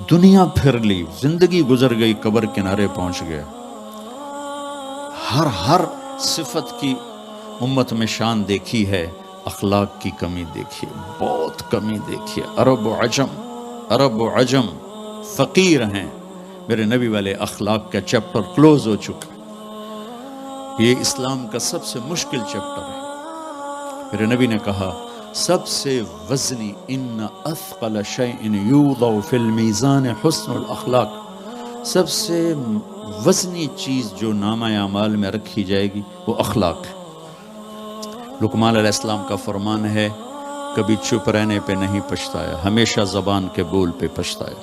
دنیا پھر لی، زندگی گزر گئی، قبر کنارے پہنچ گیا، ہر صفت کی امت میں شان دیکھی ہے، اخلاق کی کمی دیکھی ہے، بہت کمی دیکھی ہے۔ عرب و عجم فقیر ہیں، میرے نبی والے اخلاق کا چیپٹر کلوز ہو چکا۔ یہ اسلام کا سب سے مشکل چیپٹر ہے۔ میرے نبی نے کہا سب سے وزنی ان اثقل شیء یوضع فی المیزان حسن الاخلاق، سب سے وزنی چیز جو نامہ اعمال میں رکھی جائے گی وہ اخلاق ہے۔ لقمان علیہ السلام کا فرمان ہے کبھی چپ رہنے پہ نہیں پچھتایا، ہمیشہ زبان کے بول پہ پچھتایا۔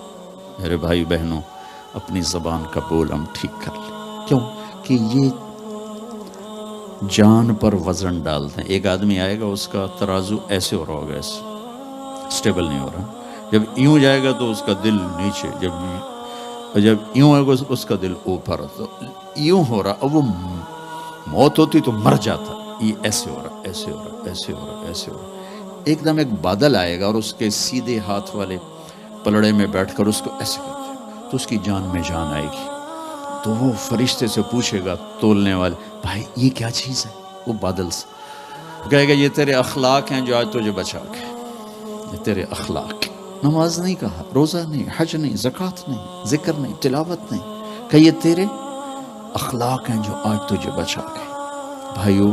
میرے بھائی بہنوں، اپنی زبان کا بول ہم ٹھیک کر لیں، کیوں کہ یہ جان پر وزن ڈالتے ہیں۔ ایک آدمی آئے گا، اس کا ترازو ایسے ہو رہا ہوگا، ایسے سٹیبل نہیں ہو رہا، جب یوں جائے گا تو اس کا دل نیچے، جب یوں آئے گا اس کا دل اوپر، تو یوں ہو رہا، اب وہ موت ہوتی تو مر جاتا، یہ ایسے ہو رہا، ایسے ہو رہا، ایسے ہو رہا، ایسے ہو رہا۔ ایک دم ایک بادل آئے گا اور اس کے سیدھے ہاتھ والے پلڑے میں بیٹھ کر اس کو ایسے کرتے ہیں تو اس کی جان میں جان آئے گی۔ تو وہ فرشتے سے پوچھے گا تولنے والے، بھائی یہ کیا چیز ہے؟ وہ بادل سے کہے گا یہ تیرے اخلاق ہیں جو آج تجھے بچا کے، یہ تیرے اخلاق ہیں۔ نماز نہیں کہا، روزہ نہیں، حج نہیں، زکوٰۃ نہیں، ذکر نہیں، تلاوت نہیں، کہ یہ تیرے اخلاق ہیں جو آج تجھے بچا کے۔ بھائیو،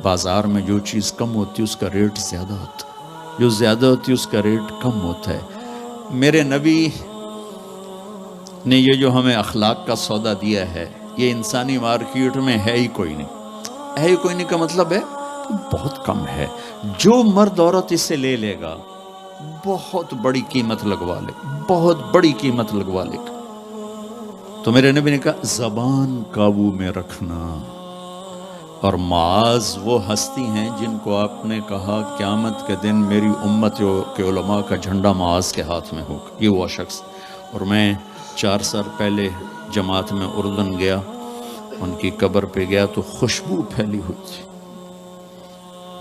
بازار میں جو چیز کم ہوتی ہے اس کا ریٹ زیادہ ہوتا ہے، جو زیادہ ہوتی ہے اس کا ریٹ کم ہوتا ہے۔ میرے نبی نے یہ جو ہمیں اخلاق کا سودا دیا ہے، یہ انسانی مارکیٹ میں ہے ہی کوئی نہیں۔ ہے ہی کوئی نہیں کا مطلب ہے کہ بہت کم ہے۔ جو مرد عورت اسے لے لے گا بہت بڑی قیمت لگوا لے، بہت بڑی قیمت لگوا لے گا۔ تو میرے نبی نے کہا زبان قابو میں رکھنا، اور معاذ وہ ہستی ہیں جن کو آپ نے کہا قیامت کے دن میری امت کے علماء کا جھنڈا معاذ کے ہاتھ میں ہوگا، یہ وہ شخص۔ اور میں 4 سال پہلے جماعت میں اردن گیا، ان کی قبر پہ گیا تو خوشبو پھیلی ہوئی تھی،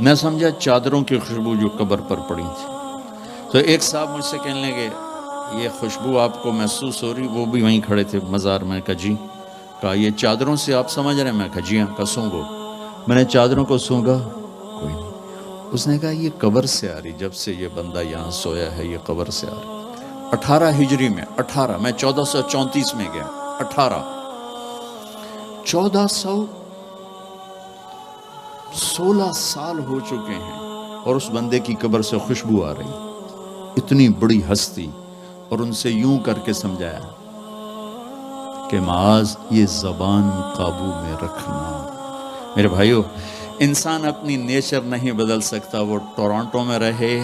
میں سمجھا چادروں کی خوشبو جو قبر پر پڑی تھی۔ تو ایک صاحب مجھ سے کہنے لگے یہ خوشبو آپ کو محسوس ہو رہی؟ وہ بھی وہیں کھڑے تھے مزار میں۔ کہا جی۔ کہا یہ چادروں سے آپ سمجھ رہے ہیں؟ میں کہا جی ہاں۔ کہا سونگو۔ میں نے چادروں کو سونگا، کوئی نہیں۔ اس نے کہا یہ قبر سے آ رہی، جب سے یہ بندہ یہاں سویا ہے یہ قبر سے آ رہی۔ 18 ہجری میں، 18 میں 1434 میں گیا، 1416 سال ہو چکے ہیں اور اس بندے کی قبر سے خوشبو آ رہی، اتنی بڑی ہستی۔ اور ان سے یوں کر کے سمجھایا کہ معاذ یہ زبان قابو میں رکھنا۔ میرے بھائیو، انسان اپنی نیچر نہیں بدل سکتا، وہ ٹورانٹو میں رہے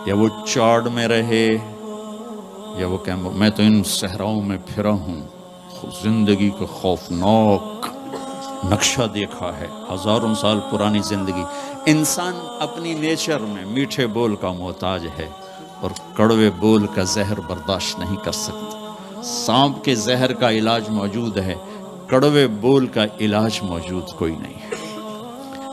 یا وہ چارڈ میں رہے یا وہ کیمبو۔ میں تو ان صحراؤں میں پھرا ہوں، زندگی کا خوفناک نقشہ دیکھا ہے، ہزاروں سال پرانی زندگی۔ انسان اپنی نیچر میں میٹھے بول کا محتاج ہے اور کڑوے بول کا زہر برداشت نہیں کر سکتا۔ سانپ کے زہر کا علاج موجود ہے، کڑوے بول کا علاج موجود کوئی نہیں ہے۔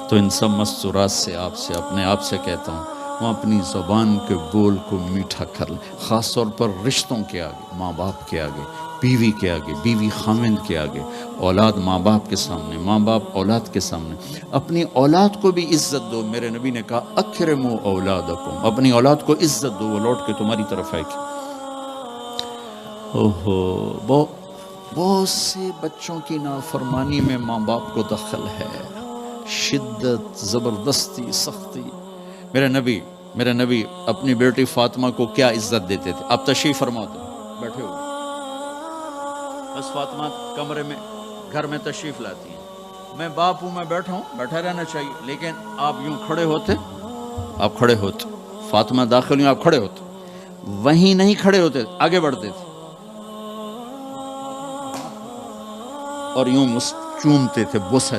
تو ان سب مستورات سے اپنے آپ سے کہتا ہوں، وہ اپنی زبان کے بول کو میٹھا کر لیں، خاص طور پر رشتوں کے آگے، ماں باپ کے آگے، بیوی کے آگے، بیوی خاوند کے آگے، اولاد ماں باپ کے سامنے، ماں باپ اولاد کے سامنے۔ اپنی اولاد کو بھی عزت دو۔ میرے نبی نے کہا اکرموا اولادکم، اپنی اولاد کو عزت دو، وہ لوٹ کے تمہاری طرف آئے گی۔ بہت سے بچوں کی نافرمانی میں ماں باپ کو دخل ہے، شدت، زبردستی، سختی۔ میرے نبی اپنی بیٹی فاطمہ کو کیا عزت دیتے تھے؟ آپ تشریف فرما دو، بیٹھے ہو، بس فاطمہ کمرے میں گھر میں تشریف لاتی ہیں، میں باپ ہوں، میں بیٹھا ہوں، بیٹھا رہنا چاہیے، لیکن آپ یوں کھڑے ہوتے، فاطمہ داخل ہوئی، آپ کھڑے ہوتے، وہیں نہیں کھڑے ہوتے، آگے بڑھتے تھے اور یوں چومتے تھے، بوسہ